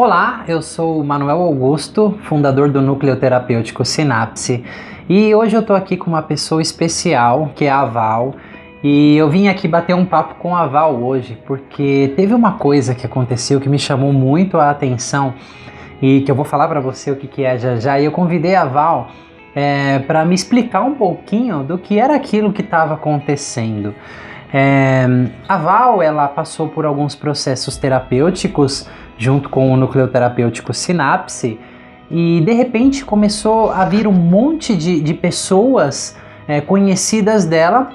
Olá, eu sou o Manuel Augusto, fundador do Núcleo Terapêutico Sinapse, e hoje eu tô aqui com uma pessoa especial, que é a Val, e eu vim aqui bater um papo com a Val hoje, porque teve uma coisa que aconteceu que me chamou muito a atenção e que eu vou falar para você o que é já já, e eu convidei a Val para me explicar um pouquinho do que era aquilo que estava acontecendo. A Val, ela passou por alguns processos terapêuticos junto com o Núcleo Terapêutico Sinapse e de repente começou a vir um monte de pessoas conhecidas dela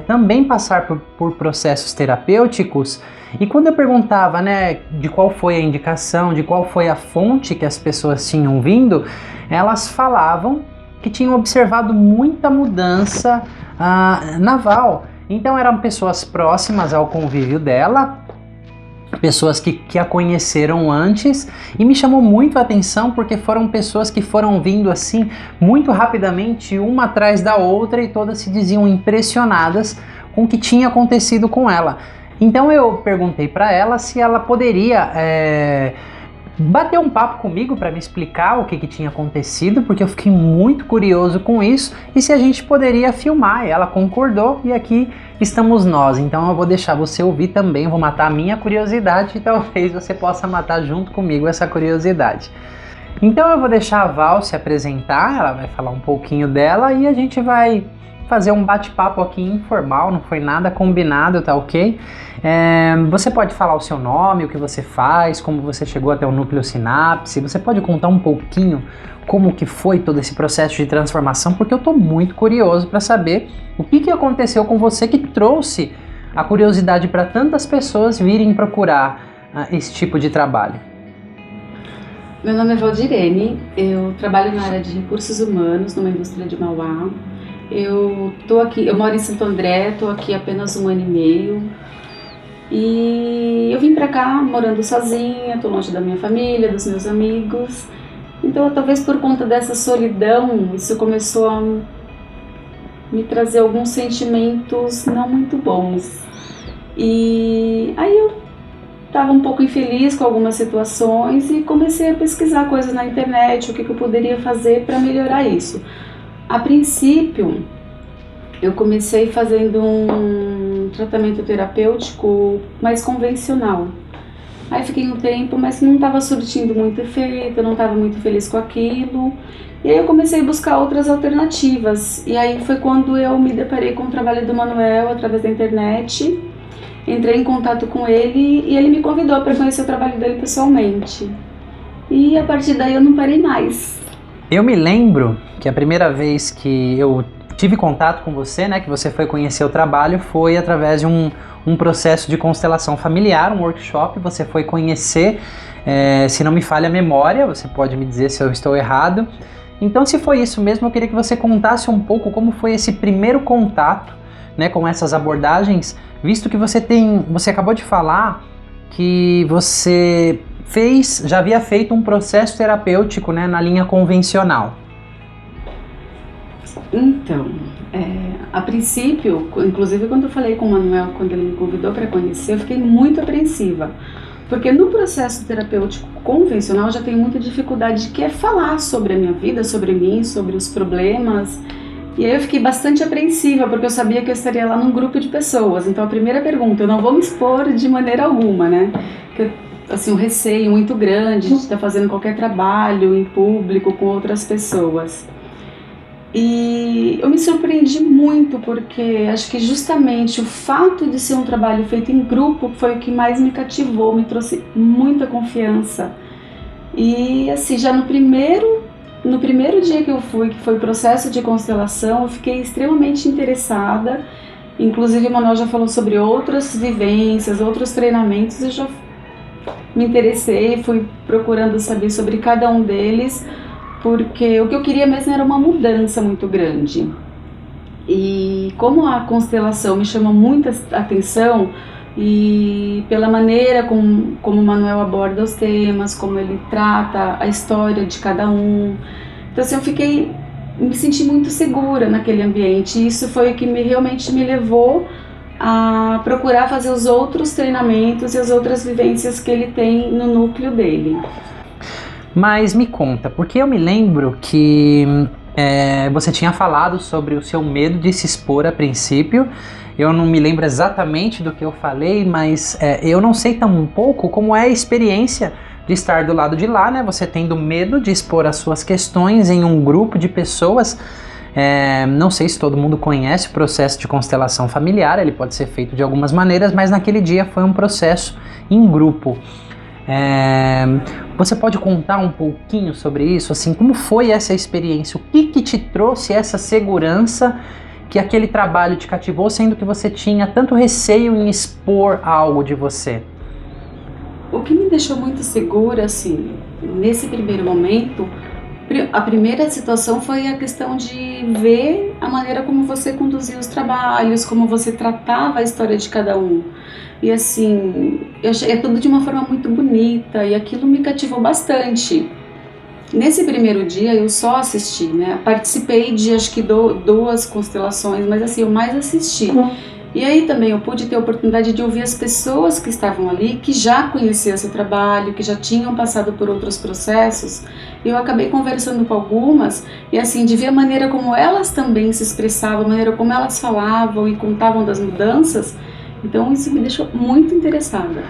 também passar por processos terapêuticos. E quando eu perguntava, né, de qual foi a indicação, de qual foi a fonte que as pessoas tinham vindo, elas falavam que tinham observado muita mudança na Val. Então eram pessoas próximas ao convívio dela, pessoas que a conheceram antes, e me chamou muito a atenção porque foram pessoas que foram vindo assim muito rapidamente, uma atrás da outra, e todas se diziam impressionadas com o que tinha acontecido com ela. Então eu perguntei para ela se ela poderia bater um papo comigo para me explicar o que tinha acontecido, porque eu fiquei muito curioso com isso, e se a gente poderia filmar. E ela concordou, e aqui estamos nós. Então eu vou deixar você ouvir também, vou matar a minha curiosidade e talvez você possa matar junto comigo essa curiosidade. Então eu vou deixar a Val se apresentar, ela vai falar um pouquinho dela e a gente vai fazer um bate-papo aqui informal, não foi nada combinado, tá ok? Você pode falar o seu nome, o que você faz, como você chegou até o Núcleo Sinapse, você pode contar um pouquinho como que foi todo esse processo de transformação, porque eu tô muito curioso para saber o que aconteceu com você que trouxe a curiosidade para tantas pessoas virem procurar esse tipo de trabalho. Meu nome é Valdirene, eu trabalho na área de recursos humanos numa indústria de Mauá. Eu moro em Santo André, estou aqui há apenas 1 ano e meio e eu vim para cá morando sozinha, estou longe da minha família, dos meus amigos, então talvez por conta dessa solidão isso começou a me trazer alguns sentimentos não muito bons, e aí eu estava um pouco infeliz com algumas situações e comecei a pesquisar coisas na internet, o que eu poderia fazer para melhorar isso. A princípio, eu comecei fazendo um tratamento terapêutico mais convencional. Aí fiquei um tempo, mas não estava surtindo muito efeito, eu não estava muito feliz com aquilo. E aí eu comecei a buscar outras alternativas. E aí foi quando eu me deparei com o trabalho do Manuel através da internet. Entrei em contato com ele e ele me convidou para conhecer o trabalho dele pessoalmente. E a partir daí eu não parei mais. Eu me lembro que a primeira vez que eu tive contato com você, né, que você foi conhecer o trabalho, foi através de um processo de constelação familiar, um workshop. Você foi conhecer, se não me falha a memória, você pode me dizer se eu estou errado. Então, se foi isso mesmo, eu queria que você contasse um pouco como foi esse primeiro contato, né, com essas abordagens, visto que você acabou de falar que você já havia feito um processo terapêutico, né, na linha convencional. Então, a princípio, inclusive quando eu falei com o Manuel, quando ele me convidou para conhecer, eu fiquei muito apreensiva, porque no processo terapêutico convencional eu já tenho muita dificuldade de falar sobre a minha vida, sobre mim, sobre os problemas, e aí eu fiquei bastante apreensiva, porque eu sabia que eu estaria lá num grupo de pessoas. Então a primeira pergunta, eu não vou me expor de maneira alguma, né, assim, um receio muito grande de estar fazendo qualquer trabalho em público com outras pessoas. E eu me surpreendi muito, porque acho que justamente o fato de ser um trabalho feito em grupo foi o que mais me cativou, me trouxe muita confiança. E assim, já no primeiro dia que eu fui, que foi o processo de constelação, eu fiquei extremamente interessada. Inclusive o Manuel já falou sobre outras vivências, outros treinamentos, eu já me interessei, fui procurando saber sobre cada um deles, porque o que eu queria mesmo era uma mudança muito grande. E como a constelação me chamou muita atenção, e pela maneira como o Manuel aborda os temas, como ele trata a história de cada um, então assim, me senti muito segura naquele ambiente, e isso foi o que realmente me levou a procurar fazer os outros treinamentos e as outras vivências que ele tem no núcleo dele. Mas me conta, porque eu me lembro que você tinha falado sobre o seu medo de se expor a princípio. Eu não me lembro exatamente do que eu falei, mas eu não sei tão pouco como é a experiência de estar do lado de lá, né? Você tendo medo de expor as suas questões em um grupo de pessoas. Não sei se todo mundo conhece o processo de constelação familiar, ele pode ser feito de algumas maneiras, mas naquele dia foi um processo em grupo. Você pode contar um pouquinho sobre isso? Assim, como foi essa experiência? O que te trouxe essa segurança que aquele trabalho te cativou, sendo que você tinha tanto receio em expor algo de você? O que me deixou muito segura, assim, nesse primeiro momento, a primeira situação foi a questão de ver a maneira como você conduzia os trabalhos, como você tratava a história de cada um. E assim, eu achei tudo de uma forma muito bonita e aquilo me cativou bastante. Nesse primeiro dia eu só assisti, né? Participei de acho que 2 constelações, mas assim, eu mais assisti. E aí também eu pude ter a oportunidade de ouvir as pessoas que estavam ali, que já conheciam esse trabalho, que já tinham passado por outros processos. E eu acabei conversando com algumas e assim, de ver a maneira como elas também se expressavam, a maneira como elas falavam e contavam das mudanças. Então isso me deixou muito interessada.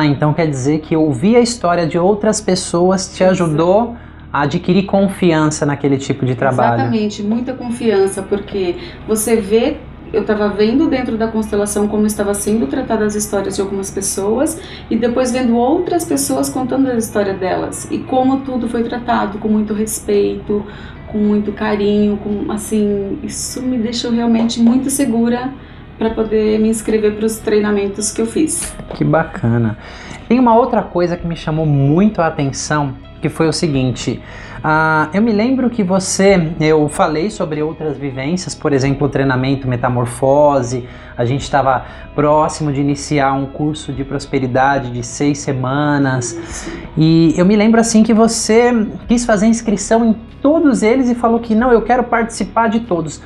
Então quer dizer que ouvir a história de outras pessoas te ajudou a adquirir confiança naquele tipo de trabalho. Exatamente, muita confiança, porque você vê, eu estava vendo dentro da constelação como estava sendo tratadas as histórias de algumas pessoas e depois vendo outras pessoas contando a história delas e como tudo foi tratado com muito respeito, com muito carinho, assim, isso me deixou realmente muito segura para poder me inscrever para os treinamentos que eu fiz. Que bacana. Tem uma outra coisa que me chamou muito a atenção, que foi o seguinte, eu me lembro que eu falei sobre outras vivências, por exemplo, o treinamento Metamorfose, a gente estava próximo de iniciar um curso de prosperidade de 6 semanas, e eu me lembro assim que você quis fazer inscrição em todos eles e falou que não, eu quero participar de todos.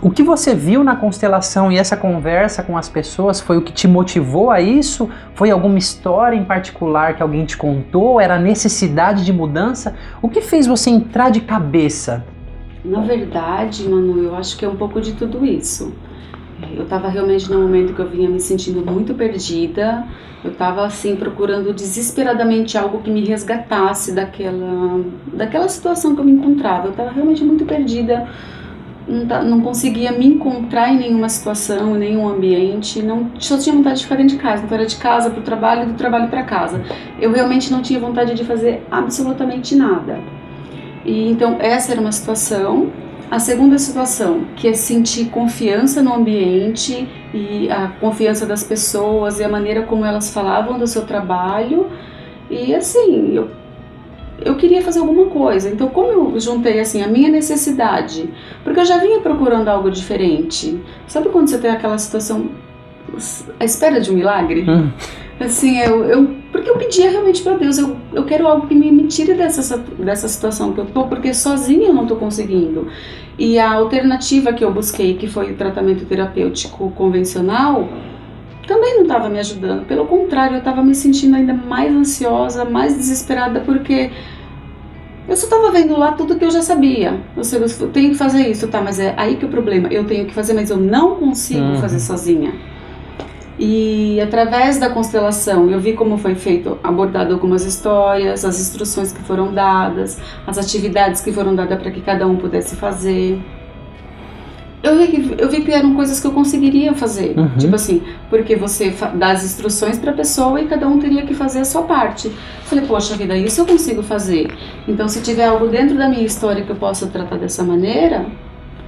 O que você viu na constelação e essa conversa com as pessoas foi o que te motivou a isso? Foi alguma história em particular que alguém te contou? Era a necessidade de mudança? O que fez você entrar de cabeça? Na verdade, Manu, eu acho que é um pouco de tudo isso. Eu estava realmente num momento que eu vinha me sentindo muito perdida. Eu estava assim procurando desesperadamente algo que me resgatasse daquela situação que eu me encontrava. Eu estava realmente muito perdida. Não conseguia me encontrar em nenhuma situação, em nenhum ambiente, só tinha vontade de ficar dentro de casa, então era de casa para o trabalho e do trabalho para casa. Eu realmente não tinha vontade de fazer absolutamente nada. E então essa era uma situação. A segunda situação, que é sentir confiança no ambiente e a confiança das pessoas e a maneira como elas falavam do seu trabalho. E assim, eu queria fazer alguma coisa, então como eu juntei assim a minha necessidade, porque eu já vinha procurando algo diferente, sabe quando você tem aquela situação à espera de um milagre? Assim, porque eu pedia realmente para Deus, eu quero algo que me tire dessa situação que eu tô, porque sozinha eu não tô conseguindo. E a alternativa que eu busquei, que foi o tratamento terapêutico convencional, também não estava me ajudando, pelo contrário, eu estava me sentindo ainda mais ansiosa, mais desesperada, porque eu só estava vendo lá tudo que eu já sabia. Eu tenho que fazer isso, tá, mas é aí que é o problema, eu tenho que fazer, mas eu não consigo fazer sozinha. E através da constelação eu vi como foi feito, abordado algumas histórias, as instruções que foram dadas, as atividades que foram dadas para que cada um pudesse fazer. Eu vi que eram coisas que eu conseguiria fazer, tipo assim, porque você dá as instruções para a pessoa e cada um teria que fazer a sua parte. Falei, poxa vida, isso eu consigo fazer. Então se tiver algo dentro da minha história que eu possa tratar dessa maneira,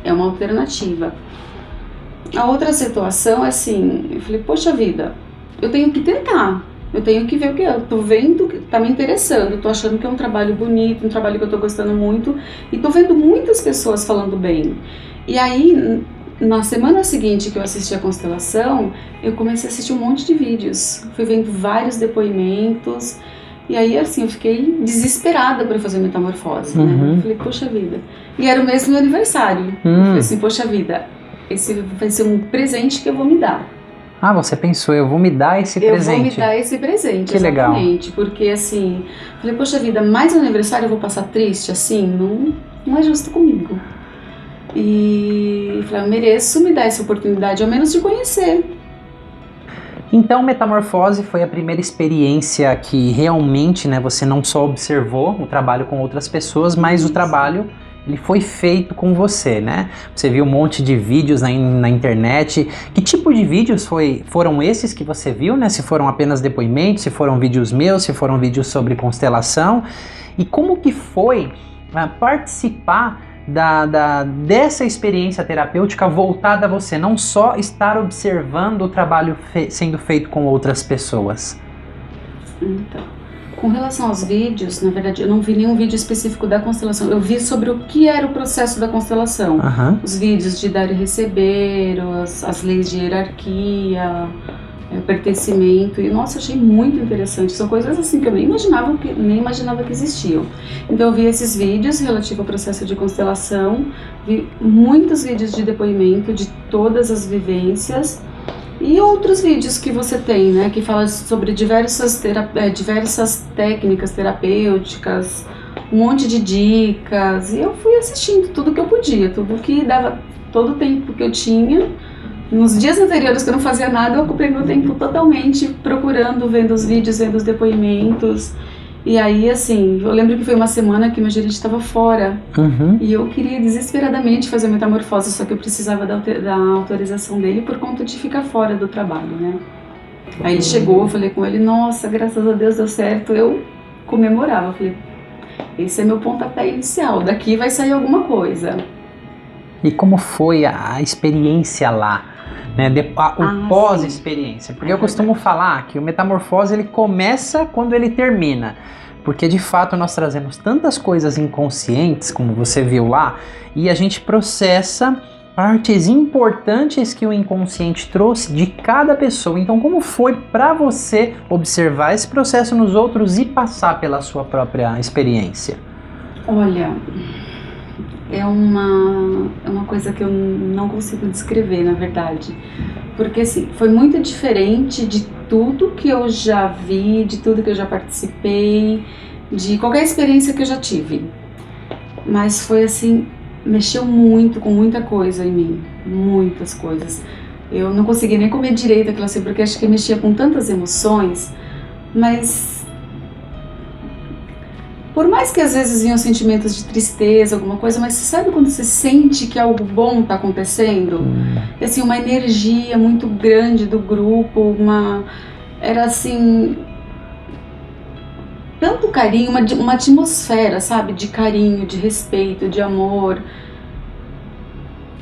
é uma alternativa. A outra situação é assim, eu falei, poxa vida, eu tenho que tentar. Eu tenho que ver o que eu tô vendo, que tá me interessando, tô achando que é um trabalho bonito, um trabalho que eu tô gostando muito, e tô vendo muitas pessoas falando bem. E aí, na semana seguinte que eu assisti a constelação, eu comecei a assistir um monte de vídeos, fui vendo vários depoimentos, e aí assim, eu fiquei desesperada para fazer metamorfose, né? Eu falei, poxa vida. E era o mesmo meu aniversário. Eu falei assim, poxa vida, esse vai ser um presente que eu vou me dar. Ah, você pensou, eu vou me dar esse presente. Eu vou me dar esse presente, que exatamente. Legal. Porque assim, falei, poxa vida, mais um aniversário eu vou passar triste assim? Não é justo comigo. E falei, eu mereço me dar essa oportunidade, ao menos de conhecer. Então, Metamorfose foi a primeira experiência que realmente, né, você não só observou o trabalho com outras pessoas, mas o trabalho ele foi feito com você, né? Você viu um monte de vídeos na internet. Que tipo de vídeos foram esses que você viu, né? Se foram apenas depoimentos, se foram vídeos meus, se foram vídeos sobre constelação. E como que foi participar dessa experiência terapêutica voltada a você, não só estar observando o trabalho sendo feito com outras pessoas? Então, com relação aos vídeos, na verdade, eu não vi nenhum vídeo específico da constelação. Eu vi sobre o que era o processo da constelação. Os vídeos de dar e receber, as leis de hierarquia, o pertencimento. E, nossa, achei muito interessante. São coisas assim que eu nem imaginava que existiam. Então, eu vi esses vídeos relativos ao processo de constelação. Vi muitos vídeos de depoimento de todas as vivências. E outros vídeos que você tem, né, que fala sobre diversas técnicas terapêuticas, um monte de dicas, e eu fui assistindo tudo que eu podia, tudo que dava, todo o tempo que eu tinha. Nos dias anteriores que eu não fazia nada, eu ocupei meu tempo totalmente procurando, vendo os vídeos, vendo os depoimentos. E aí, assim, eu lembro que foi uma semana que meu gerente estava fora. E eu queria desesperadamente fazer a metamorfose, só que eu precisava da autorização dele por conta de ficar fora do trabalho, né? Aí ele chegou, eu falei com ele, nossa, graças a Deus deu certo. Eu comemorava, falei, esse é meu pontapé inicial, daqui vai sair alguma coisa. E como foi a experiência lá? Né, o pós-experiência, porque eu costumo falar que o Metamorfose ele começa quando ele termina, porque de fato nós trazemos tantas coisas inconscientes, como você viu lá, e a gente processa partes importantes que o inconsciente trouxe de cada pessoa. Então, como foi para você observar esse processo nos outros e passar pela sua própria experiência? Olha, é uma coisa que eu não consigo descrever, na verdade. Porque, assim, foi muito diferente de tudo que eu já vi, de tudo que eu já participei, de qualquer experiência que eu já tive. Mas foi, assim, mexeu muito com muita coisa em mim. Muitas coisas. Eu não consegui nem comer direito aquilo assim, porque acho que mexia com tantas emoções. Mas por mais que às vezes venham sentimentos de tristeza, alguma coisa, mas você sabe quando você sente que algo bom está acontecendo? Assim, uma energia muito grande do grupo, era assim, tanto carinho, uma atmosfera, sabe, de carinho, de respeito, de amor.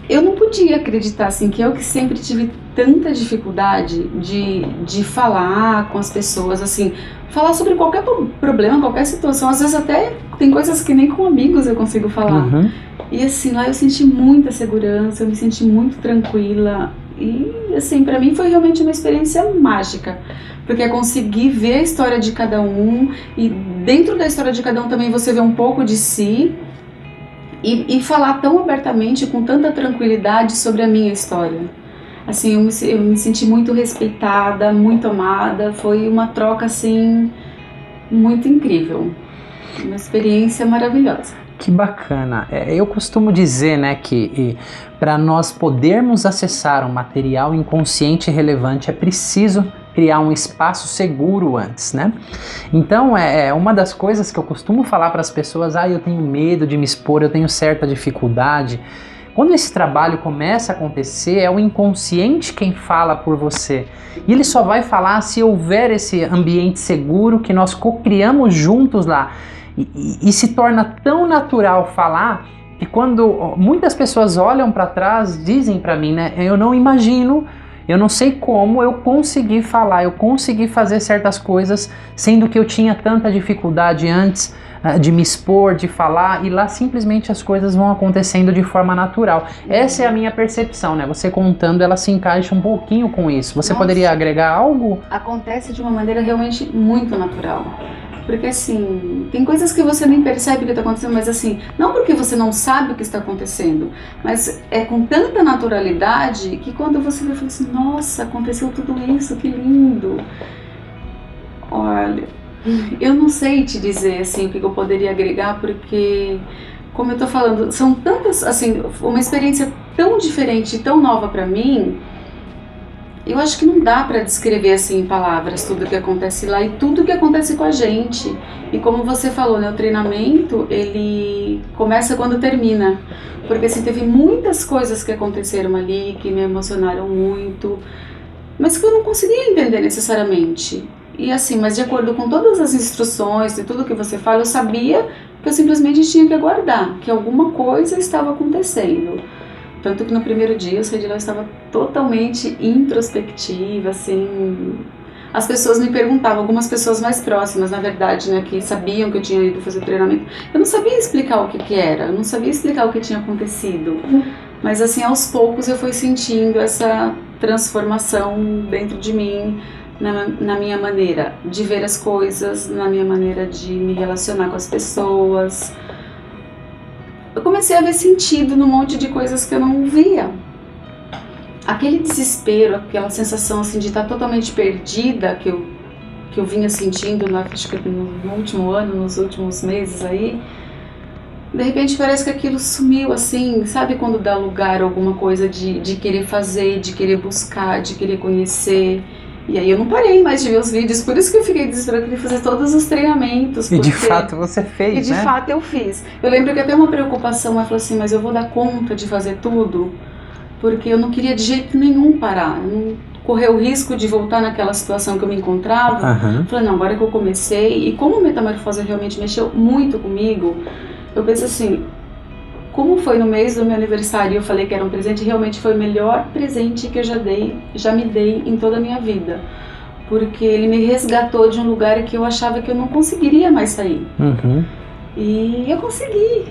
Eu não podia acreditar, assim, que eu que sempre tive tanta dificuldade de falar com as pessoas, assim, falar sobre qualquer problema, qualquer situação, às vezes até tem coisas que nem com amigos eu consigo falar. E assim, lá eu senti muita segurança, eu me senti muito tranquila e assim, pra mim foi realmente uma experiência mágica, porque eu consegui ver a história de cada um e dentro da história de cada um também você vê um pouco de si e falar tão abertamente, com tanta tranquilidade sobre a minha história. Assim, eu me senti muito respeitada, muito amada, foi uma troca, assim, muito incrível, uma experiência maravilhosa. Que bacana. Eu costumo dizer, né, que para nós podermos acessar um material inconsciente relevante é preciso criar um espaço seguro antes, né? Então, uma das coisas que eu costumo falar para as pessoas, eu tenho medo de me expor, eu tenho certa dificuldade. Quando esse trabalho começa a acontecer, é o inconsciente quem fala por você. E ele só vai falar se houver esse ambiente seguro que nós co-criamos juntos lá. E se torna tão natural falar que quando muitas pessoas olham para trás, dizem para mim, né? Eu não imagino, eu não sei como eu consegui falar, eu consegui fazer certas coisas, sendo que eu tinha tanta dificuldade antes de me expor, de falar, e lá simplesmente as coisas vão acontecendo de forma natural. Essa é a minha percepção, né? Você contando, ela se encaixa um pouquinho com isso. Você poderia agregar algo? Acontece de uma maneira realmente muito natural. Porque assim, tem coisas que você nem percebe que está acontecendo, mas assim, não porque você não sabe o que está acontecendo, mas é com tanta naturalidade que quando você vai falar assim, nossa, aconteceu tudo isso, que lindo. Olha, eu não sei te dizer assim o que eu poderia agregar, porque, como eu tô falando, são tantas, assim, uma experiência tão diferente, tão nova para mim. Eu acho que não dá para descrever assim em palavras tudo que acontece lá e tudo que acontece com a gente. E como você falou, né, o treinamento, ele começa quando termina. Porque assim, teve muitas coisas que aconteceram ali, que me emocionaram muito, mas que eu não conseguia entender necessariamente. E assim, mas de acordo com todas as instruções e tudo que você fala, eu sabia que eu simplesmente tinha que aguardar, que alguma coisa estava acontecendo. Tanto que no primeiro dia eu saí de lá, eu estava totalmente introspectiva, assim. As pessoas me perguntavam, algumas pessoas mais próximas, na verdade, né, que sabiam que eu tinha ido fazer treinamento. Eu não sabia explicar o que era, eu não sabia explicar o que tinha acontecido. Mas assim, aos poucos eu fui sentindo essa transformação dentro de mim, na minha maneira de ver as coisas, na minha maneira de me relacionar com as pessoas. Eu comecei a ver sentido num monte de coisas que eu não via. Aquele desespero, aquela sensação assim de estar totalmente perdida que eu vinha sentindo acho que no último ano, nos últimos meses aí, de repente parece que aquilo sumiu assim, sabe quando dá lugar a alguma coisa de querer fazer, de querer buscar, de querer conhecer. E aí eu não parei mais de ver os vídeos, por isso que eu fiquei desesperada, eu queria fazer todos os treinamentos. E de fato você fez, né? E de fato eu fiz. Eu lembro que até uma preocupação, ela falou assim, mas eu vou dar conta de fazer tudo? Porque eu não queria de jeito nenhum parar, eu não correr o risco de voltar naquela situação que eu me encontrava. Uhum. Falei, não, agora que eu comecei, e como a metamorfose realmente mexeu muito comigo, eu pensei assim, como foi no mês do meu aniversário e eu falei que era um presente, realmente foi o melhor presente que eu já me dei em toda a minha vida. Porque ele me resgatou de um lugar que eu achava que eu não conseguiria mais sair. Uhum. E eu consegui.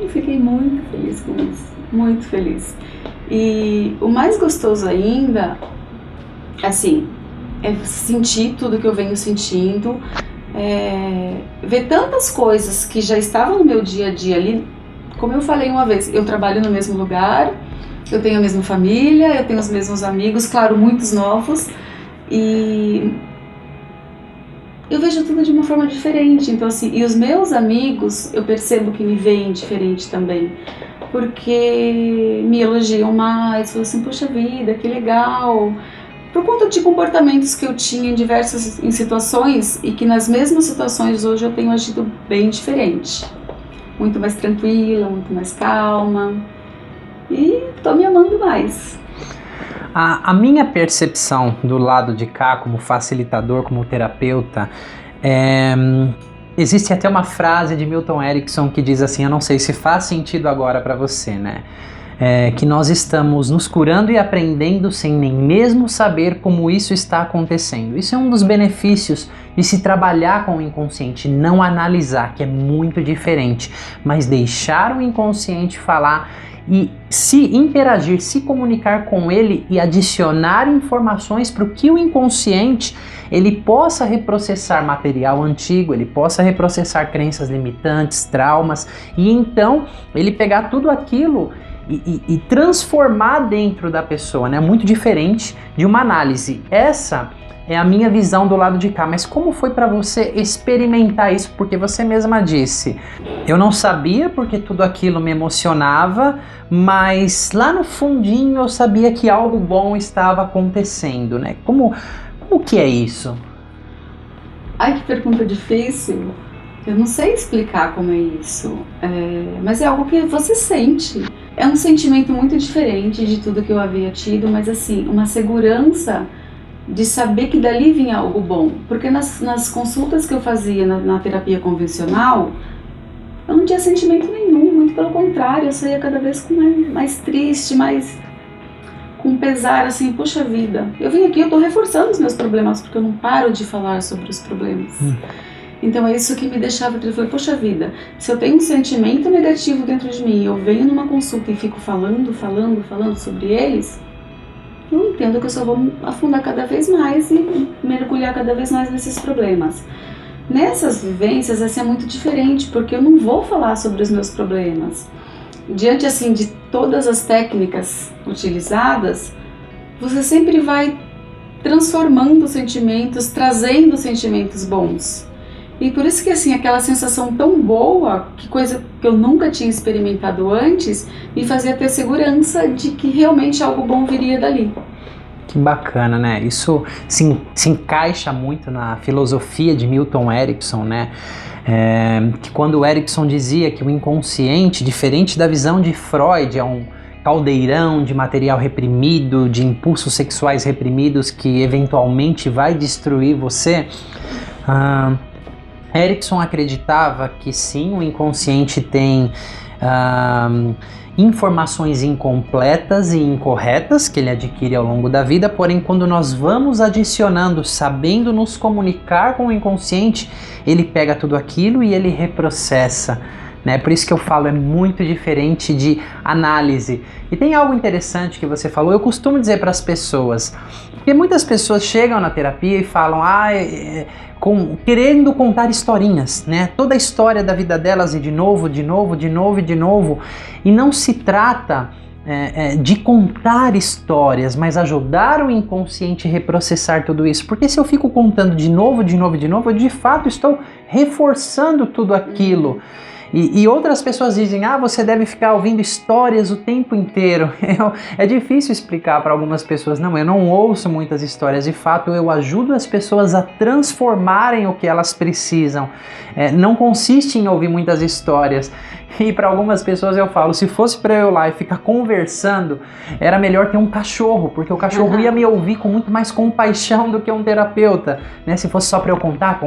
Eu fiquei muito feliz com isso. Muito feliz. E o mais gostoso ainda, assim, é sentir tudo que eu venho sentindo, ver tantas coisas que já estavam no meu dia a dia ali. Como eu falei uma vez, eu trabalho no mesmo lugar, eu tenho a mesma família, eu tenho os mesmos amigos, claro, muitos novos, e eu vejo tudo de uma forma diferente. Então assim, e os meus amigos, eu percebo que me veem diferente também, porque me elogiam mais, falam assim, poxa vida, que legal, por conta de comportamentos que eu tinha em situações, e que nas mesmas situações hoje eu tenho agido bem diferente. Muito mais tranquila, muito mais calma, e tô me amando mais. A minha percepção do lado de cá, como facilitador, como terapeuta, existe até uma frase de Milton Erickson que diz assim, eu não sei se faz sentido agora para você, né? Que nós estamos nos curando e aprendendo sem nem mesmo saber como isso está acontecendo. Isso é um dos benefícios de se trabalhar com o inconsciente, não analisar, que é muito diferente, mas deixar o inconsciente falar e se interagir, se comunicar com ele e adicionar informações para que o inconsciente ele possa reprocessar material antigo, ele possa reprocessar crenças limitantes, traumas, e então ele pegar tudo aquilo e transformar dentro da pessoa, né? Muito diferente de uma análise. Essa é a minha visão do lado de cá, mas como foi para você experimentar isso? Porque você mesma disse, eu não sabia porque tudo aquilo me emocionava, mas lá no fundinho eu sabia que algo bom estava acontecendo, né? Como que é isso? Ai, que pergunta difícil. Eu não sei explicar como é isso, mas é algo que você sente. É um sentimento muito diferente de tudo que eu havia tido, mas assim, uma segurança de saber que dali vinha algo bom. Porque nas consultas que eu fazia na terapia convencional, eu não tinha sentimento nenhum, muito pelo contrário, eu saía cada vez mais triste, mais com pesar, assim, puxa vida. Eu vim aqui, eu tô reforçando os meus problemas, porque eu não paro de falar sobre os problemas. Então é isso que me deixava triste. Eu falei, poxa vida, se eu tenho um sentimento negativo dentro de mim, eu venho numa consulta e fico falando sobre eles, eu entendo que eu só vou afundar cada vez mais e mergulhar cada vez mais nesses problemas. Nessas vivências, essa é muito diferente, porque eu não vou falar sobre os meus problemas. Diante, assim, de todas as técnicas utilizadas, você sempre vai transformando sentimentos, trazendo sentimentos bons. E por isso que, assim, aquela sensação tão boa, que coisa que eu nunca tinha experimentado antes, me fazia ter segurança de que realmente algo bom viria dali. Que bacana, né? Isso se encaixa muito na filosofia de Milton Erickson, né? Que quando o Erickson dizia que o inconsciente, diferente da visão de Freud, é um caldeirão de material reprimido, de impulsos sexuais reprimidos que eventualmente vai destruir você, Erickson acreditava que sim, o inconsciente tem informações incompletas e incorretas que ele adquire ao longo da vida, porém quando nós vamos adicionando, sabendo nos comunicar com o inconsciente, ele pega tudo aquilo e ele reprocessa, né? Por isso que eu falo, é muito diferente de análise. E tem algo interessante que você falou, eu costumo dizer para as pessoas, porque muitas pessoas chegam na terapia e falam, querendo contar historinhas, né? Toda a história da vida delas e de novo, e não se trata de contar histórias, mas ajudar o inconsciente a reprocessar tudo isso, porque se eu fico contando de novo, eu de fato estou reforçando tudo aquilo. E outras pessoas dizem, você deve ficar ouvindo histórias o tempo inteiro. É difícil explicar para algumas pessoas, não, eu não ouço muitas histórias, de fato eu ajudo as pessoas a transformarem o que elas precisam. Não consiste em ouvir muitas histórias. E para algumas pessoas eu falo, se fosse para eu ir lá e ficar conversando, era melhor ter um cachorro, porque o cachorro ia me ouvir com muito mais compaixão do que um terapeuta, né? Se fosse só para eu contar.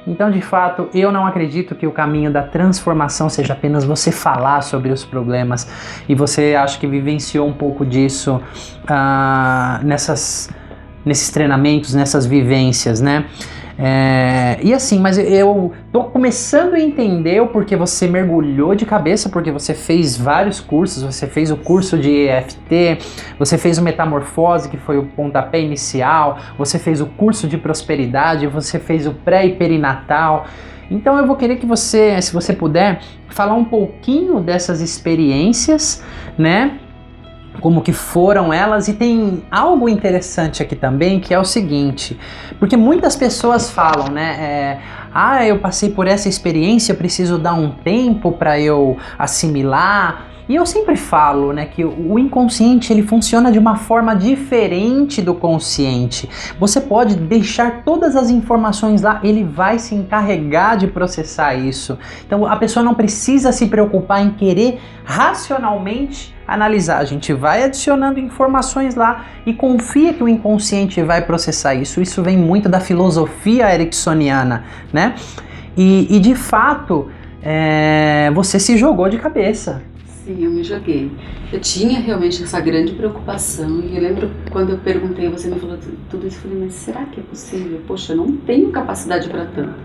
Então, de fato, eu não acredito que o caminho da transformação seja apenas você falar sobre os problemas, e você acho que vivenciou um pouco disso nesses treinamentos, nessas vivências, né? E assim, mas eu tô começando a entender o porquê você mergulhou de cabeça, porque você fez vários cursos, você fez o curso de EFT, você fez o Metamorfose, que foi o pontapé inicial, você fez o curso de prosperidade, você fez o pré e perinatal. Então eu vou querer que você, se você puder, falar um pouquinho dessas experiências, né? Como que foram elas, e tem algo interessante aqui também, que é o seguinte, porque muitas pessoas falam, né, eu passei por essa experiência, eu preciso dar um tempo para eu assimilar, e eu sempre falo, né, que o inconsciente ele funciona de uma forma diferente do consciente. Você pode deixar todas as informações lá, ele vai se encarregar de processar isso. Então a pessoa não precisa se preocupar em querer racionalmente analisar. A gente vai adicionando informações lá e confia que o inconsciente vai processar isso. Isso vem muito da filosofia ericksoniana, né? E de fato, você se jogou de cabeça. Sim, eu me joguei. Eu tinha realmente essa grande preocupação, e eu lembro quando eu perguntei, você me falou tudo isso, eu falei, mas será que é possível? Poxa, eu não tenho capacidade para tanto.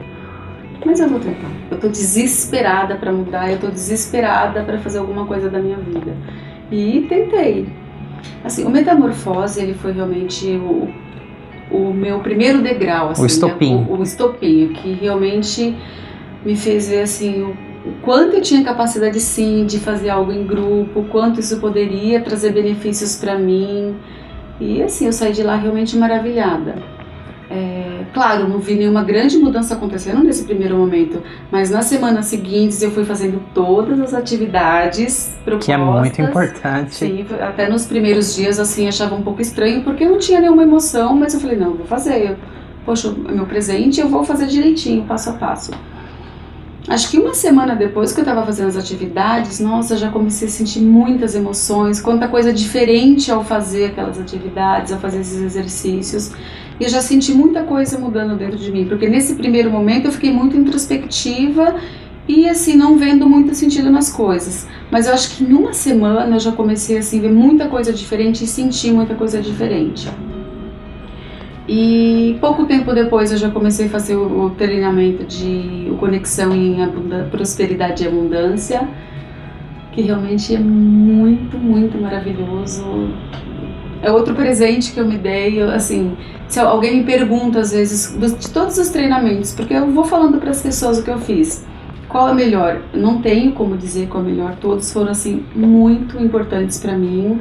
Mas eu vou tentar. Eu tô desesperada para mudar, eu tô desesperada para fazer alguma coisa da minha vida. E tentei. Assim, o Metamorfose, ele foi realmente o meu primeiro degrau, assim, o estopim. Né? O estopim, que realmente me fez ver, assim, o quanto eu tinha capacidade, sim, de fazer algo em grupo, o quanto isso poderia trazer benefícios para mim. E, assim, eu saí de lá realmente maravilhada. Claro, não vi nenhuma grande mudança acontecendo nesse primeiro momento, mas nas semanas seguintes eu fui fazendo todas as atividades propostas. Que é muito importante. Sim, até nos primeiros dias, assim, achava um pouco estranho, porque eu não tinha nenhuma emoção, mas eu falei, não, eu vou fazer. Poxa, é meu presente, eu vou fazer direitinho, passo a passo. Acho que uma semana depois que eu estava fazendo as atividades, nossa, já comecei a sentir muitas emoções, quanta coisa diferente ao fazer aquelas atividades, ao fazer esses exercícios. E eu já senti muita coisa mudando dentro de mim, porque nesse primeiro momento eu fiquei muito introspectiva e assim, não vendo muito sentido nas coisas. Mas eu acho que numa semana eu já comecei assim, a ver muita coisa diferente e sentir muita coisa diferente. E pouco tempo depois eu já comecei a fazer o treinamento de Conexão em Prosperidade e Abundância, que realmente é muito, muito maravilhoso. é outro presente que eu me dei, assim, se alguém me pergunta às vezes de todos os treinamentos, porque eu vou falando para as pessoas o que eu fiz, qual é o melhor? Eu não tenho como dizer qual é o melhor, todos foram assim muito importantes para mim,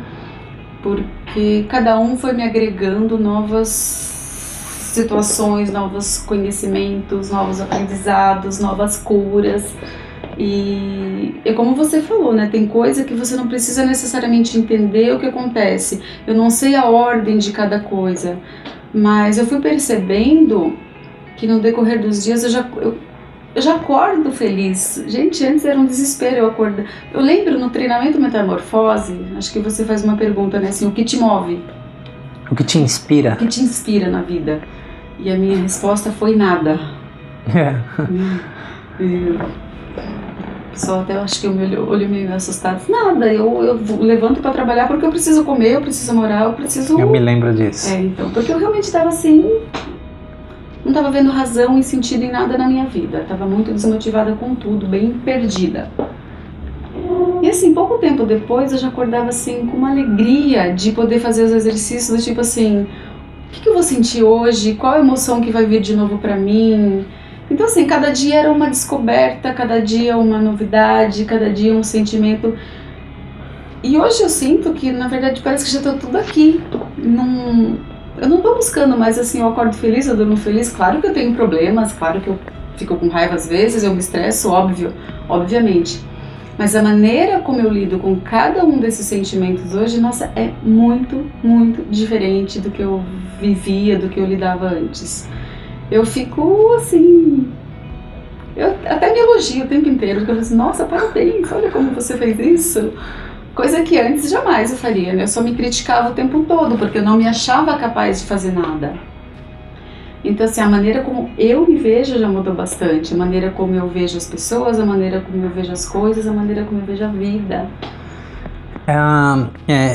porque cada um foi me agregando novas situações, novos conhecimentos, novos aprendizados, novas curas. E é como você falou, né? Tem coisa que você não precisa necessariamente entender o que acontece. Eu não sei a ordem de cada coisa, mas eu fui percebendo que no decorrer dos dias eu já acordo feliz. Gente, antes era um desespero eu acordar. Eu lembro no treinamento Metamorfose, acho que você faz uma pergunta, né? Assim, o que te move? O que te inspira? O que te inspira na vida? E a minha resposta foi nada. Só até eu acho que o meu olho meio assustado. Nada, eu levanto para trabalhar porque eu preciso comer, eu preciso morar, eu preciso... Eu me lembro disso. Então, porque eu realmente estava assim, não estava vendo razão e sentido em nada na minha vida. Estava muito desmotivada com tudo, bem perdida. E assim, pouco tempo depois eu já acordava assim com uma alegria de poder fazer os exercícios do tipo assim, o que eu vou sentir hoje? Qual a emoção que vai vir de novo para mim? Então assim, cada dia era uma descoberta, cada dia uma novidade, cada dia um sentimento. E hoje eu sinto que, na verdade, parece que já está tudo aqui. Eu não estou buscando mais assim, eu acordo feliz, eu durmo feliz. Claro que eu tenho problemas, claro que eu fico com raiva às vezes, eu me estresso, obviamente. Mas a maneira como eu lido com cada um desses sentimentos hoje, nossa, é muito, muito diferente do que eu vivia, do que eu lidava antes. Eu fico assim, eu até me elogio o tempo inteiro, porque eu falo assim, nossa, parabéns, olha como você fez isso. Coisa que antes jamais eu faria, né? Eu só me criticava o tempo todo, porque eu não me achava capaz de fazer nada. Então assim, a maneira como eu me vejo já mudou bastante, a maneira como eu vejo as pessoas, a maneira como eu vejo as coisas, a maneira como eu vejo a vida.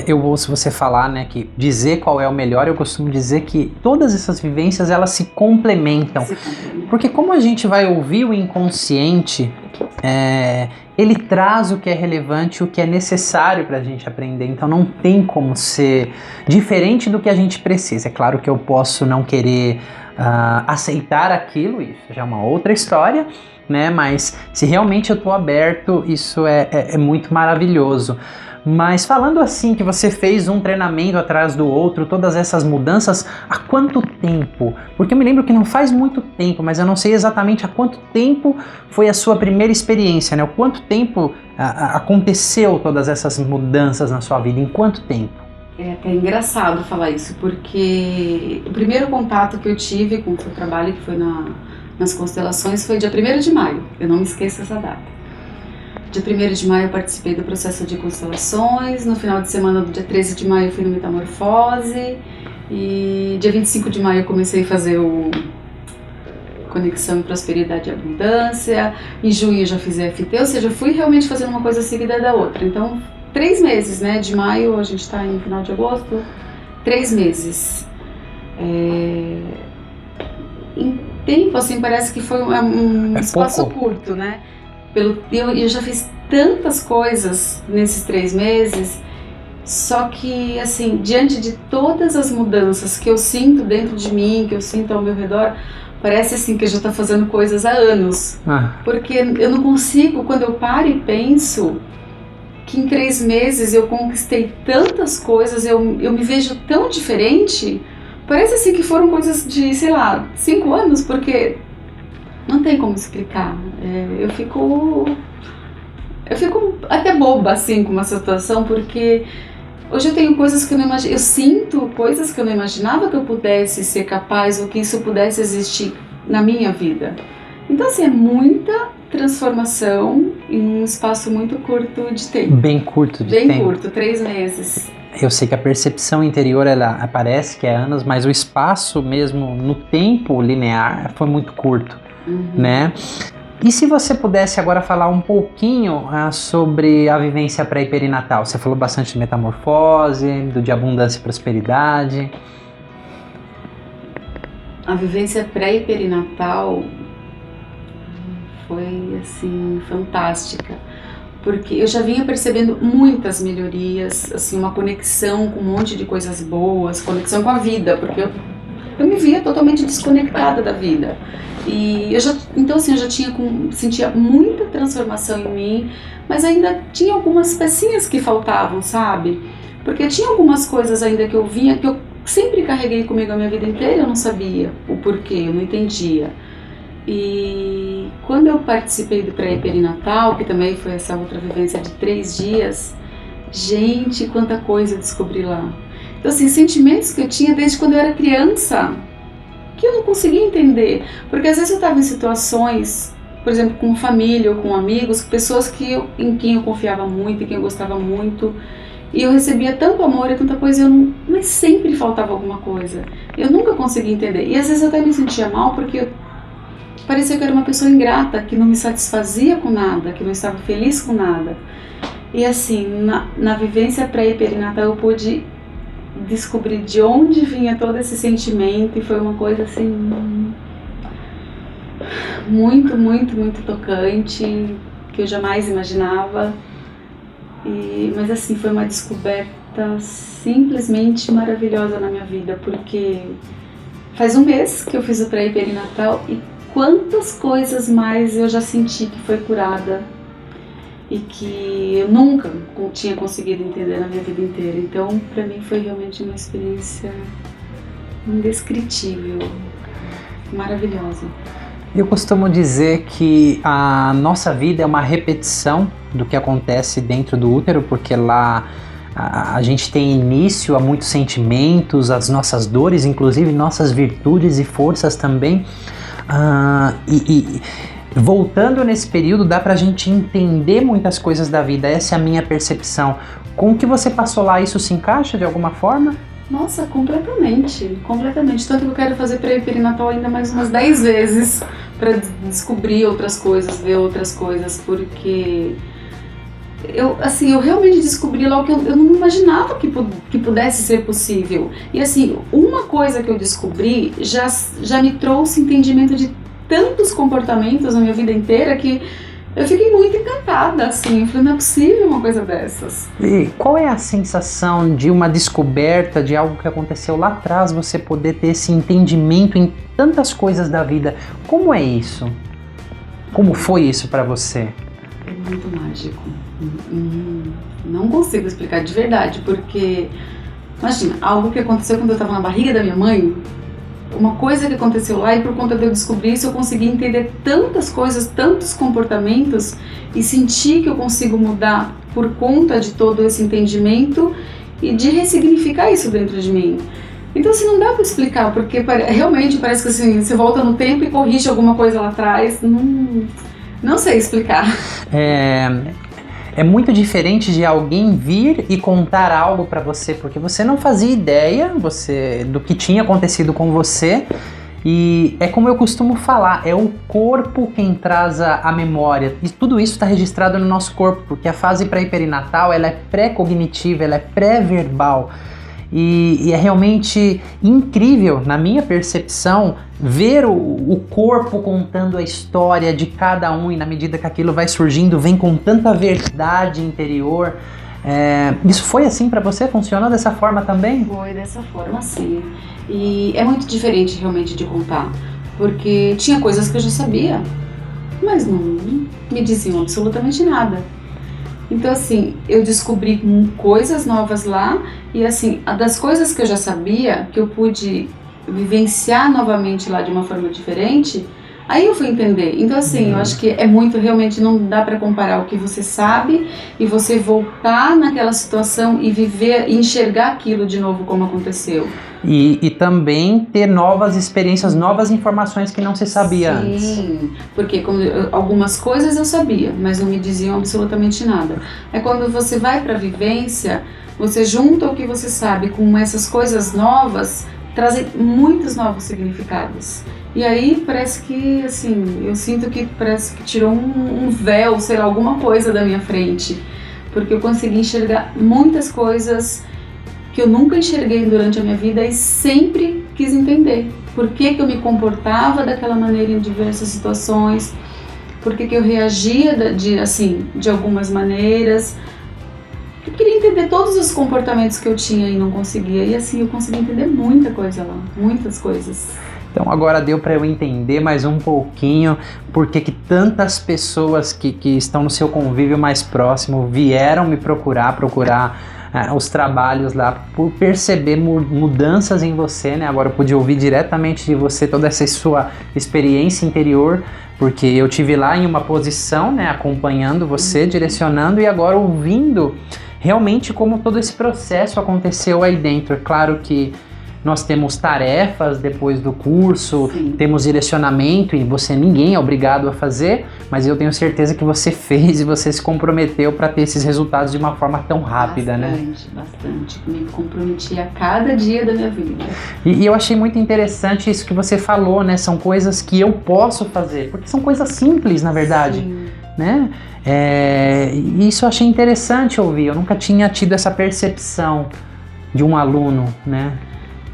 Eu ouço você falar, né, que dizer qual é o melhor, eu costumo dizer que todas essas vivências, elas se complementam. Porque como a gente vai ouvir o inconsciente, ele traz o que é relevante, o que é necessário para a gente aprender. Então não tem como ser diferente do que a gente precisa. É claro que eu posso não querer aceitar aquilo, isso já é uma outra história, né? Mas se realmente eu estou aberto, isso é muito maravilhoso. Mas falando assim, que você fez um treinamento atrás do outro, todas essas mudanças, há quanto tempo? Porque eu me lembro que não faz muito tempo, mas eu não sei exatamente há quanto tempo foi a sua primeira experiência, né? O quanto tempo aconteceu todas essas mudanças na sua vida, em quanto tempo? É até engraçado falar isso, porque o primeiro contato que eu tive com o seu trabalho, que foi nas constelações, foi dia 1º de maio, eu não me esqueço essa data. Dia 1º de maio eu participei do processo de constelações, no final de semana do dia 13 de maio eu fui no Metamorfose, e dia 25 de maio eu comecei a fazer o Conexão em Prosperidade e Abundância, em junho eu já fiz EFT, ou seja, eu fui realmente fazendo uma coisa seguida da outra. Então, 3 meses, né, de maio, a gente está em final de agosto, 3 meses. Em tempo, assim, parece que foi um espaço curto, né? Eu já fiz tantas coisas nesses 3 meses, só que, assim, diante de todas as mudanças que eu sinto dentro de mim, que eu sinto ao meu redor, parece assim que eu já estou fazendo coisas há anos. Porque eu não consigo, quando eu paro e penso que em 3 meses eu conquistei tantas coisas, eu me vejo tão diferente, parece assim que foram coisas de, sei lá, 5 anos, porque... não tem como explicar. Eu fico até boba assim com uma situação, porque hoje eu tenho coisas que eu não imagino, eu sinto coisas que eu não imaginava que eu pudesse ser capaz ou que isso pudesse existir na minha vida. Então assim, é muita transformação em um espaço muito curto de tempo. Bem curto de tempo. Bem curto, 3 meses. Eu sei que a percepção interior, ela parece que é anos, mas o espaço mesmo no tempo linear foi muito curto. Né? E se você pudesse agora falar um pouquinho sobre a vivência pré e perinatal? Você falou bastante de metamorfose, de abundância e prosperidade. A vivência pré e perinatal foi assim fantástica, porque eu já vinha percebendo muitas melhorias, assim, uma conexão com um monte de coisas boas, conexão com a vida, porque eu me via totalmente desconectada da vida. E então assim, eu já sentia muita transformação em mim, mas ainda tinha algumas pecinhas que faltavam, sabe? Porque tinha algumas coisas ainda que eu vinha, que eu sempre carreguei comigo a minha vida inteira, eu não sabia o porquê, eu não entendia. E quando eu participei do pré-perinatal, que também foi essa outra vivência de 3 dias, gente, quanta coisa eu descobri lá. Então assim, sentimentos que eu tinha desde quando eu era criança, que eu não conseguia entender, porque às vezes eu estava em situações, por exemplo, com família ou com amigos, pessoas em quem eu confiava muito, em quem eu gostava muito, e eu recebia tanto amor e tanta coisa, mas sempre faltava alguma coisa, eu nunca conseguia entender, e às vezes eu até me sentia mal, porque parecia que eu era uma pessoa ingrata, que não me satisfazia com nada, que não estava feliz com nada. E assim, na vivência pré e perinatal eu pude descobrir de onde vinha todo esse sentimento, e foi uma coisa assim muito, muito, muito tocante, que eu jamais imaginava. Mas assim, foi uma descoberta simplesmente maravilhosa na minha vida, porque faz 1 mês que eu fiz o pré e perinatal, e quantas coisas mais eu já senti que foi curada e que eu nunca tinha conseguido entender na minha vida inteira. Então, para mim foi realmente uma experiência indescritível, maravilhosa. Eu costumo dizer que a nossa vida é uma repetição do que acontece dentro do útero, porque lá a gente tem início a muitos sentimentos, as nossas dores, inclusive nossas virtudes e forças também. Voltando nesse período, dá pra gente entender muitas coisas da vida. Essa é a minha percepção. Com o que você passou lá, isso se encaixa de alguma forma? Nossa, completamente, completamente. Tanto que eu quero fazer pré-perinatal ainda mais umas 10 vezes para descobrir outras coisas, ver outras coisas, porque eu realmente descobri logo que eu não imaginava que pudesse ser possível. E assim, uma coisa que eu descobri já me trouxe entendimento de tantos comportamentos na minha vida inteira que eu fiquei muito encantada, assim. Eu falei, não é possível uma coisa dessas. E qual é a sensação de uma descoberta, de algo que aconteceu lá atrás, você poder ter esse entendimento em tantas coisas da vida? Como é isso? Como foi isso para você? É muito mágico. Não consigo explicar de verdade, porque, imagina, algo que aconteceu quando eu estava na barriga da minha mãe, uma coisa que aconteceu lá, e por conta de eu descobrir isso, eu consegui entender tantas coisas, tantos comportamentos, e sentir que eu consigo mudar por conta de todo esse entendimento e de ressignificar isso dentro de mim. Então, assim, não dá para explicar, porque realmente parece que assim, você volta no tempo e corrige alguma coisa lá atrás. Não sei explicar. É muito diferente de alguém vir e contar algo pra você, porque você não fazia ideia do que tinha acontecido com você. E é como eu costumo falar, é o corpo quem traz a memória. E tudo isso está registrado no nosso corpo, porque a fase pré-perinatal ela é pré-cognitiva, ela é pré-verbal. E é realmente incrível, na minha percepção, ver o corpo contando a história de cada um, e na medida que aquilo vai surgindo, vem com tanta verdade interior. Isso foi assim pra você? Funcionou dessa forma também? Foi dessa forma, sim. E é muito diferente realmente de contar, porque tinha coisas que eu já sabia, mas não me diziam absolutamente nada. Então, assim, eu descobri coisas novas lá, e assim, das coisas que eu já sabia, que eu pude vivenciar novamente lá de uma forma diferente, aí eu fui entender. Então, assim, eu acho que é muito, realmente não dá pra comparar o que você sabe e você voltar naquela situação e viver, e enxergar aquilo de novo como aconteceu. E também ter novas experiências, novas informações que não se sabia antes. Sim, porque algumas coisas eu sabia, mas não me diziam absolutamente nada. É quando você vai pra vivência, você junta o que você sabe com essas coisas novas, trazem muitos novos significados. E aí parece que, assim, eu sinto que parece que tirou um véu, sei lá, alguma coisa da minha frente. Porque eu consegui enxergar muitas coisas que eu nunca enxerguei durante a minha vida e sempre quis entender. Por que eu me comportava daquela maneira em diversas situações. por que eu reagia de algumas maneiras. Eu queria entender todos os comportamentos que eu tinha e não conseguia. E assim, eu consegui entender muita coisa lá, muitas coisas. Então agora deu para eu entender mais um pouquinho por que tantas pessoas que estão no seu convívio mais próximo vieram me procurar os trabalhos lá, por perceber mudanças em você, né? Agora eu pude ouvir diretamente de você toda essa sua experiência interior, porque eu tive lá em uma posição, né, acompanhando você, direcionando, e agora ouvindo realmente como todo esse processo aconteceu aí dentro. É claro que nós temos tarefas depois do curso, Sim. Temos direcionamento, e ninguém é obrigado a fazer, mas eu tenho certeza que você fez e você se comprometeu para ter esses resultados de uma forma tão rápida, Bastante. Me comprometi a cada dia da minha vida. E eu achei muito interessante isso que você falou, né? São coisas que eu posso fazer, porque são coisas simples, na verdade. Sim. Né? Isso eu achei interessante ouvir, eu nunca tinha tido essa percepção de um aluno, né?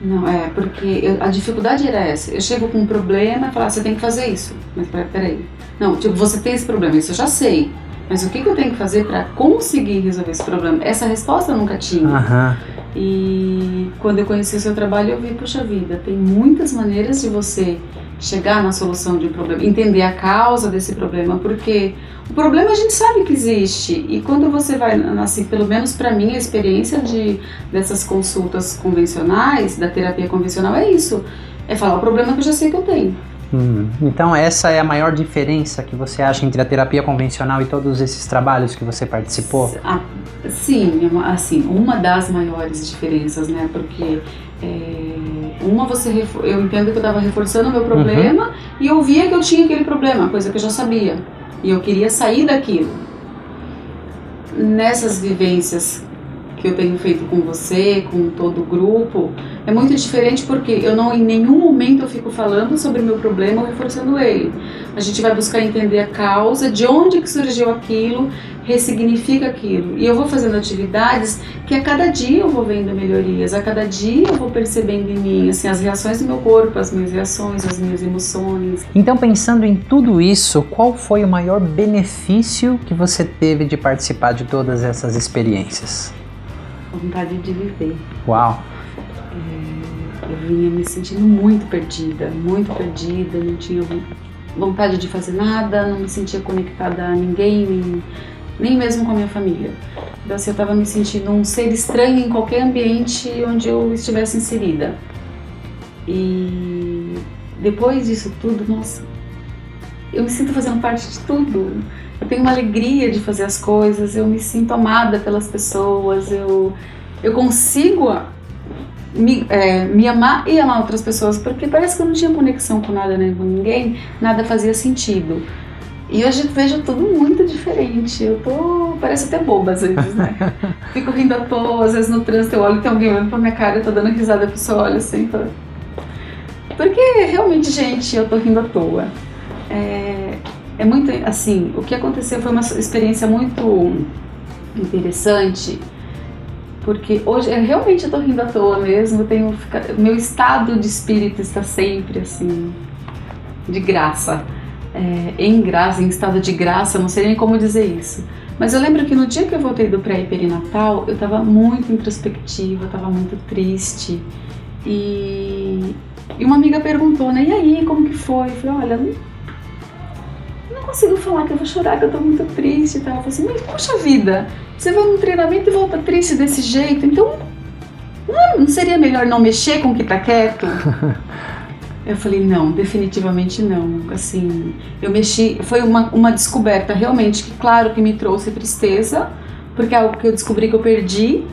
Não, porque a dificuldade era essa. Eu chego com um problema e falo, você tem que fazer isso. Mas peraí. Não, você tem esse problema, isso eu já sei. Mas o que eu tenho que fazer para conseguir resolver esse problema? Essa resposta eu nunca tinha. Uhum. E quando eu conheci o seu trabalho, eu vi, puxa vida, tem muitas maneiras de você chegar na solução de um problema, entender a causa desse problema, porque o problema a gente sabe que existe, e quando você vai, assim, pelo menos para mim, a experiência dessas consultas convencionais, da terapia convencional é isso, é falar o problema que eu já sei que eu tenho. Então essa é a maior diferença que você acha entre a terapia convencional e todos esses trabalhos que você participou? Sim, assim, uma das maiores diferenças, né, porque eu entendo que eu estava reforçando o meu problema, e eu via que eu tinha aquele problema, coisa que eu já sabia, e eu queria sair daquilo. Nessas vivências que eu tenho feito com você, com todo o grupo, é muito diferente, porque em nenhum momento eu fico falando sobre o meu problema ou reforçando ele. A gente vai buscar entender a causa, de onde que surgiu aquilo, ressignifica aquilo. E eu vou fazendo atividades que a cada dia eu vou vendo melhorias, a cada dia eu vou percebendo em mim, assim, as reações do meu corpo, as minhas reações, as minhas emoções. Então, pensando em tudo isso, qual foi o maior benefício que você teve de participar de todas essas experiências? Vontade de viver. Uau! Eu vinha me sentindo muito perdida, não tinha vontade de fazer nada, não me sentia conectada a ninguém, nem mesmo com a minha família. Então, assim, eu estava me sentindo um ser estranho em qualquer ambiente onde eu estivesse inserida. E depois disso tudo, nossa, eu me sinto fazendo parte de tudo. Eu tenho uma alegria de fazer as coisas, eu me sinto amada pelas pessoas, eu consigo me amar e amar outras pessoas, porque parece que eu não tinha conexão com nada, nem com ninguém, nada fazia sentido. E hoje eu vejo tudo muito diferente, parece até boba às vezes, né? Fico rindo à toa, às vezes no trânsito eu olho e tem alguém olhando pra minha cara, eu tô dando risada, a pessoa olha assim, porque realmente, gente, eu tô rindo à toa. É muito, assim, o que aconteceu foi uma experiência muito interessante, porque hoje, realmente eu tô rindo à toa mesmo, meu estado de espírito está sempre, assim, de graça, em estado de graça, não sei nem como dizer isso. Mas eu lembro que no dia que eu voltei do pré e perinatal, eu tava muito introspectiva, eu tava muito triste, e uma amiga perguntou, né, e aí, como que foi? Eu falei, olha, não consigo falar, que eu vou chorar, que eu tô muito triste e tal. Eu falei assim, mas poxa vida, você vai num treinamento e volta triste desse jeito, então não seria melhor não mexer com o que tá quieto? Eu falei, não, definitivamente não. Assim, eu mexi, foi uma descoberta realmente que, claro, que me trouxe tristeza, porque é algo que eu descobri que eu perdi,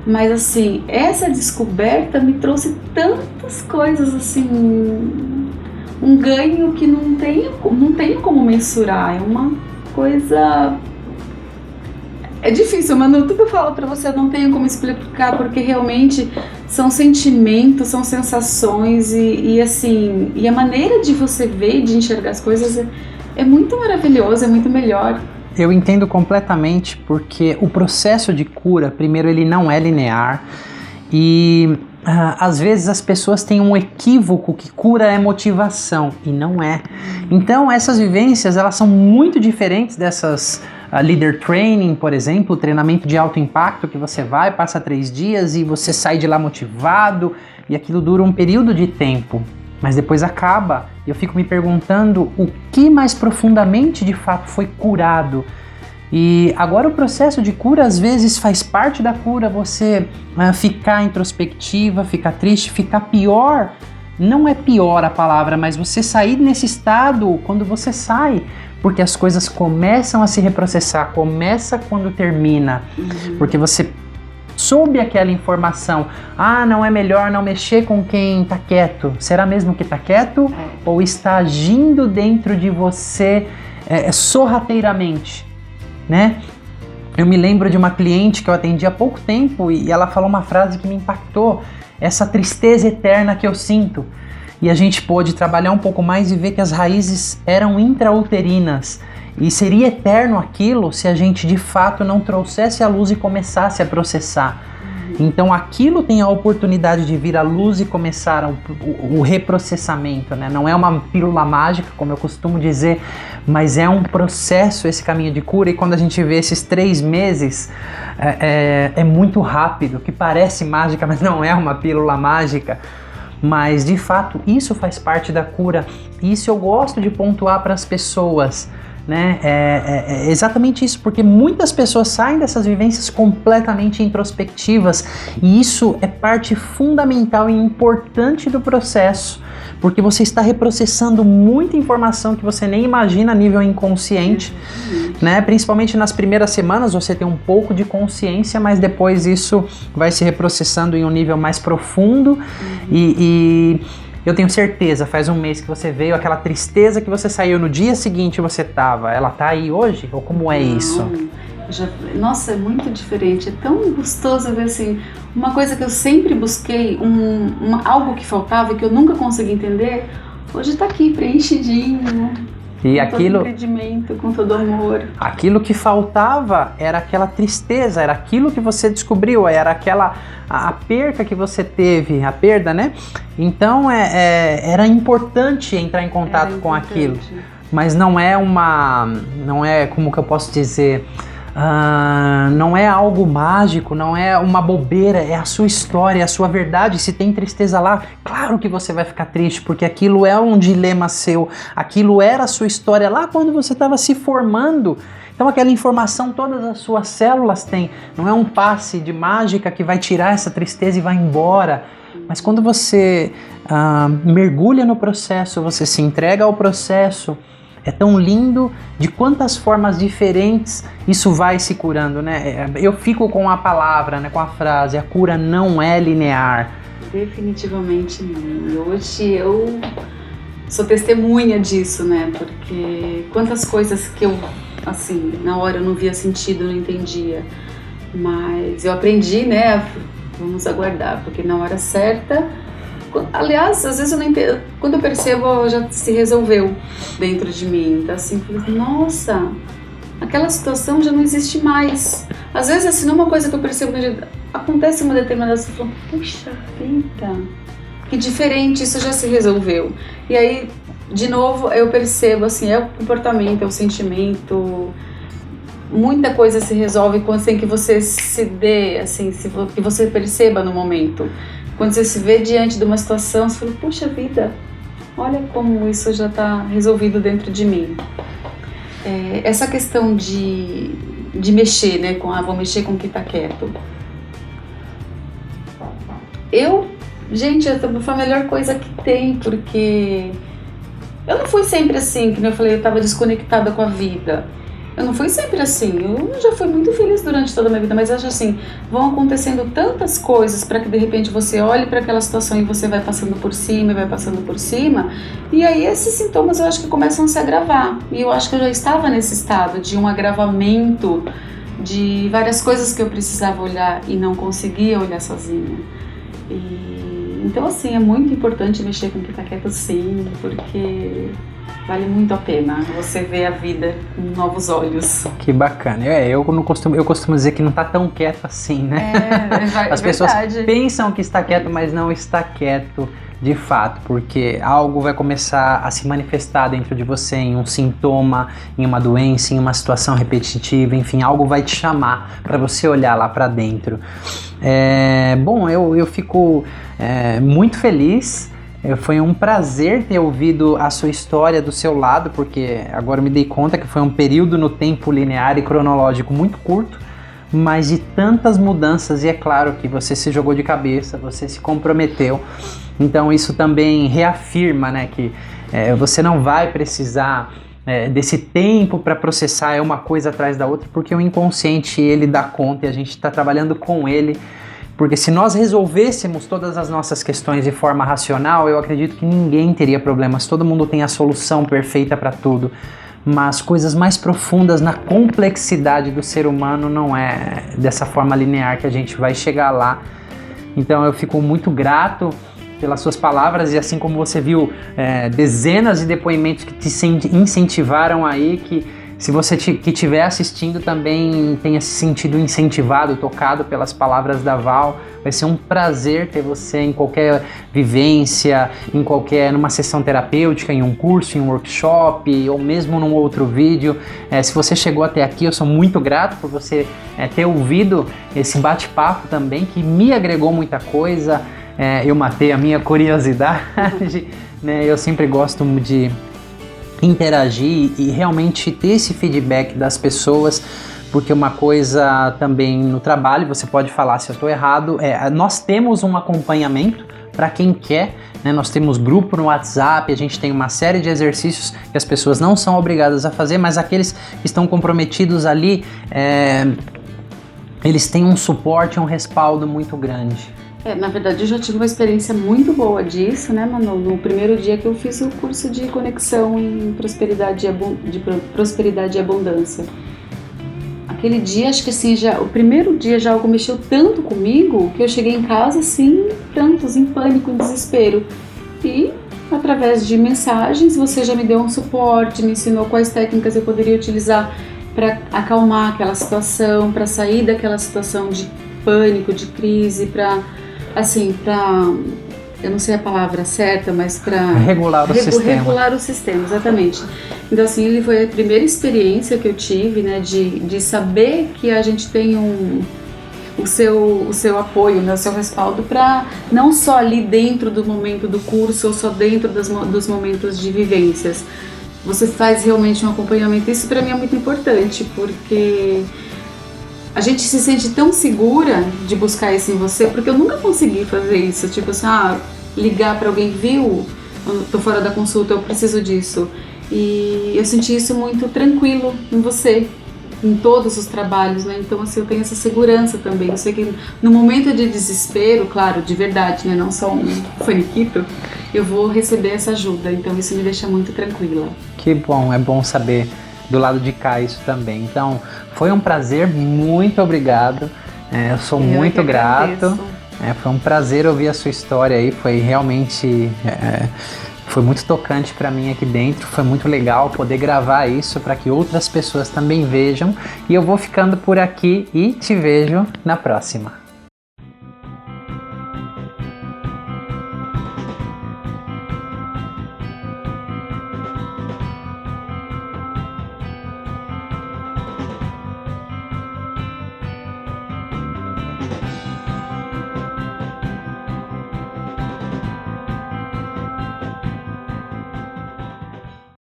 mas assim, essa descoberta me trouxe tantas coisas, assim, um ganho que não tenho como mensurar, é uma coisa... É difícil, Manu, tudo que eu falo pra você eu não tenho como explicar, porque realmente são sentimentos, são sensações e assim, e a maneira de você ver, de enxergar as coisas é muito maravilhosa, é muito melhor. Eu entendo completamente, porque o processo de cura, primeiro, ele não é linear, e às vezes as pessoas têm um equívoco que cura é motivação, e não é. Então essas vivências, elas são muito diferentes dessas leader training, por exemplo, treinamento de alto impacto, que você vai, passa 3 dias e você sai de lá motivado, e aquilo dura um período de tempo, mas depois acaba. Eu fico me perguntando o que mais profundamente de fato foi curado. E agora o processo de cura às vezes faz parte da cura, você ficar introspectiva, ficar triste, ficar pior. Não é pior a palavra, mas você sair nesse estado quando você sai, porque as coisas começam a se reprocessar, começa quando termina, porque você soube aquela informação. Não é melhor não mexer com quem tá quieto. Será mesmo que tá quieto? Ou está agindo dentro de você sorrateiramente? Né? Eu me lembro de uma cliente que eu atendi há pouco tempo e ela falou uma frase que me impactou: essa tristeza eterna que eu sinto. E a gente pôde trabalhar um pouco mais e ver que as raízes eram intrauterinas e seria eterno aquilo se a gente de fato não trouxesse a luz e começasse a processar. Então aquilo tem a oportunidade de vir à luz e começar o reprocessamento, né? Não é uma pílula mágica, como eu costumo dizer, mas é um processo, esse caminho de cura. E quando a gente vê esses 3 meses, é muito rápido, que parece mágica, mas não é uma pílula mágica. Mas de fato isso faz parte da cura. E isso eu gosto de pontuar para as pessoas, né? É exatamente isso, porque muitas pessoas saem dessas vivências completamente introspectivas, e isso é parte fundamental e importante do processo, porque você está reprocessando muita informação que você nem imagina a nível inconsciente, né? Principalmente nas primeiras semanas você tem um pouco de consciência, mas depois isso vai se reprocessando em um nível mais profundo. E eu tenho certeza, faz 1 mês que você veio, aquela tristeza que você saiu no dia seguinte você tava, ela tá aí hoje? Ou como é isso? Nossa, é muito diferente, é tão gostoso ver assim, uma coisa que eu sempre busquei, algo que faltava e que eu nunca consegui entender, hoje tá aqui, preenchidinho. E com aquilo, todo entendimento, com todo amor. Aquilo que faltava era aquela tristeza, era aquilo que você descobriu, era aquela a perca que você teve, a perda, né? Então era importante entrar em contato com aquilo, mas não é como que eu posso dizer, não é algo mágico, não é uma bobeira, é a sua história, é a sua verdade. Se tem tristeza lá, claro que você vai ficar triste, porque aquilo é um dilema seu, aquilo era a sua história lá quando você estava se formando. Então aquela informação todas as suas células têm, não é um passe de mágica que vai tirar essa tristeza e vai embora. Mas quando você mergulha no processo, você se entrega ao processo, é tão lindo de quantas formas diferentes isso vai se curando, né? Eu fico com a palavra, né, com a frase, a cura não é linear. Definitivamente não. E hoje eu sou testemunha disso, né? Porque quantas coisas que eu, assim, na hora eu não via sentido, não entendia. Mas eu aprendi, né? Vamos aguardar, porque na hora certa... Aliás, às vezes eu não entendo, quando eu percebo, já se resolveu dentro de mim. Então assim, eu falei, nossa, aquela situação já não existe mais. Às vezes assim, uma coisa que eu percebo, acontece uma determinada situação, puxa vida, que diferente, isso já se resolveu. E aí, de novo, eu percebo assim, é o comportamento, é o sentimento, muita coisa se resolve quando tem que você se dê, assim, que você perceba no momento. Quando você se vê diante de uma situação, você fala, puxa vida, olha como isso já está resolvido dentro de mim. Essa questão de mexer, né, vou mexer com quem está quieto. Gente, foi a melhor coisa que tem, porque eu não fui sempre assim, que eu falei, eu estava desconectada com a vida. Eu não fui sempre assim, eu já fui muito feliz durante toda a minha vida, mas eu acho assim, vão acontecendo tantas coisas para que de repente você olhe para aquela situação e você vai passando por cima, e aí esses sintomas eu acho que começam a se agravar, e eu acho que eu já estava nesse estado de um agravamento de várias coisas que eu precisava olhar e não conseguia olhar sozinha. Então assim, é muito importante mexer com quem tá quieto sim, porque Vale muito a pena você ver a vida com novos olhos. Que bacana. Eu costumo dizer que não está tão quieto assim, né? As pessoas pensam que está quieto, mas não está quieto de fato, porque algo vai começar a se manifestar dentro de você em um sintoma, em uma doença, em uma situação repetitiva, enfim, algo vai te chamar para você olhar lá para dentro. Bom, eu fico muito feliz. Foi um prazer ter ouvido a sua história do seu lado, porque agora eu me dei conta que foi um período no tempo linear e cronológico muito curto, mas de tantas mudanças, e é claro que você se jogou de cabeça, você se comprometeu, então isso também reafirma, né, que você não vai precisar desse tempo para processar uma coisa atrás da outra, porque o inconsciente ele dá conta e a gente está trabalhando com ele. Porque se nós resolvêssemos todas as nossas questões de forma racional, eu acredito que ninguém teria problemas, todo mundo tem a solução perfeita para tudo. Mas coisas mais profundas na complexidade do ser humano não é dessa forma linear que a gente vai chegar lá. Então eu fico muito grato pelas suas palavras, e assim como você viu dezenas de depoimentos que te incentivaram aí, que se você que estiver assistindo também tenha se sentido incentivado, tocado pelas palavras da Val, vai ser um prazer ter você em qualquer vivência, numa sessão terapêutica, em um curso, em um workshop, ou mesmo num outro vídeo. Se você chegou até aqui, eu sou muito grato por você ter ouvido esse bate-papo também, que me agregou muita coisa. Eu matei a minha curiosidade, né? Eu sempre gosto de interagir e realmente ter esse feedback das pessoas, porque uma coisa também no trabalho, você pode falar se eu estou errado, nós temos um acompanhamento para quem quer, né? Nós temos grupo no WhatsApp, a gente tem uma série de exercícios que as pessoas não são obrigadas a fazer, mas aqueles que estão comprometidos ali, eles têm um suporte, um respaldo muito grande. Na verdade, eu já tive uma experiência muito boa disso, né, Manu? No primeiro dia que eu fiz o curso de conexão em prosperidade e abundância. Aquele dia, acho que assim, o primeiro dia já algo mexeu tanto comigo que eu cheguei em casa, assim, prantos, em pânico, em desespero. E, através de mensagens, você já me deu um suporte, me ensinou quais técnicas eu poderia utilizar para acalmar aquela situação, para sair daquela situação de pânico, de crise, eu não sei a palavra certa, mas para regular o sistema, exatamente. Então, assim, ele foi a primeira experiência que eu tive, né, de saber que a gente tem o seu apoio, né, o seu respaldo, para não só ali dentro do momento do curso ou só dentro dos momentos de vivências. Você faz realmente um acompanhamento. Isso para mim é muito importante, porque a gente se sente tão segura de buscar isso em você, porque eu nunca consegui fazer isso, tipo assim, ligar para alguém, viu, eu tô fora da consulta, eu preciso disso. E eu senti isso muito tranquilo em você, em todos os trabalhos, né? Então, assim, eu tenho essa segurança também. Eu sei que no momento de desespero, claro, de verdade, né? Não só um faniquito, eu vou receber essa ajuda. Então, isso me deixa muito tranquila. Que bom, é bom saber do lado de cá isso também. Então, foi um prazer, muito obrigado. Eu sou muito grato. Foi um prazer ouvir a sua história aí, foi realmente foi muito tocante para mim aqui dentro, foi muito legal poder gravar isso para que outras pessoas também vejam. E eu vou ficando por aqui e te vejo na próxima.